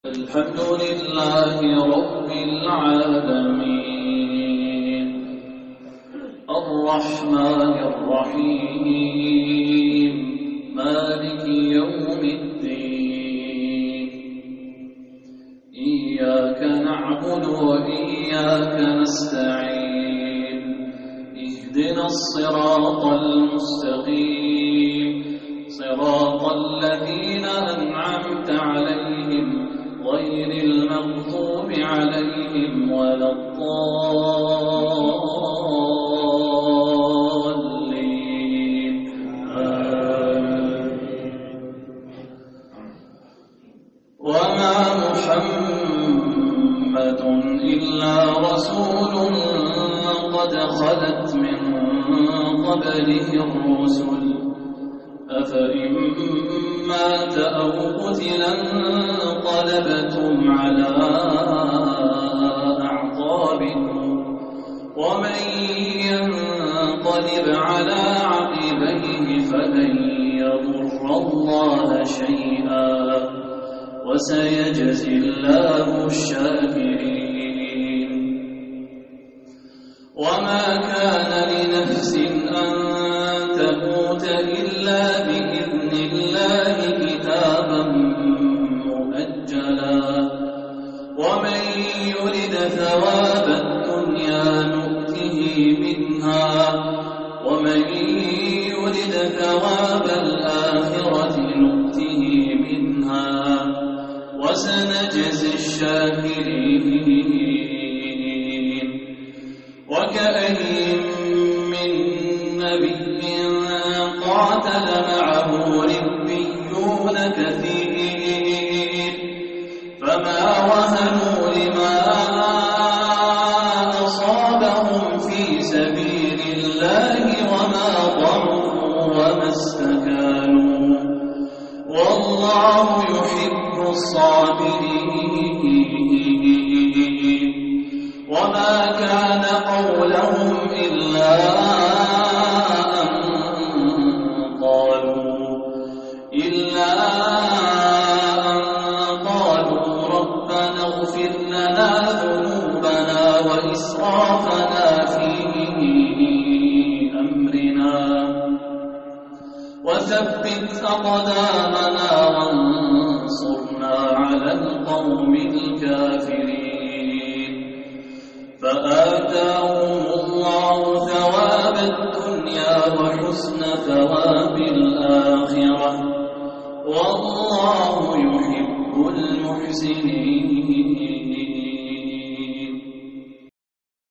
الحمد لله رب العالمين الرحمن الرحيم مالك يوم الدين إياك نعبد وإياك نستعين اهدنا الصراط المستقيم صراط الذين أنعمت عليهم غير المغضوب عليهم ولا الضالين وما محمد إلا رسول قد خلت من قبله الرسل أفإن مات أو قتلا انقلبتم على أعقابكم ومن ينقلب على عقبيه فلن يضر الله شيئا وسيجزي الله الشاكرين وما كان لنفس أن تموت إلا بإذن الله كتابا مؤجلا ومن يرد ثواب الدنيا نؤته منها ومن يرد ثواب الآخرة نؤته منها وسنجزي الشاكرين وكأين من نبي قاتل معه ربيون كثير فما وهنوا لما أصابهم في سبيل الله وما ضعفوا وما استكانوا والله يحب الصابرين وما كان قولهم إلا أن قالوا ربنا اغفر لنا ذنوبنا وإسرافنا في أمرنا وثبت أقدامنا وانصرنا على القوم الكافرين فآتاهم الله ثواب الدنيا وحسن ثواب الآخرة والله يحب المحسنين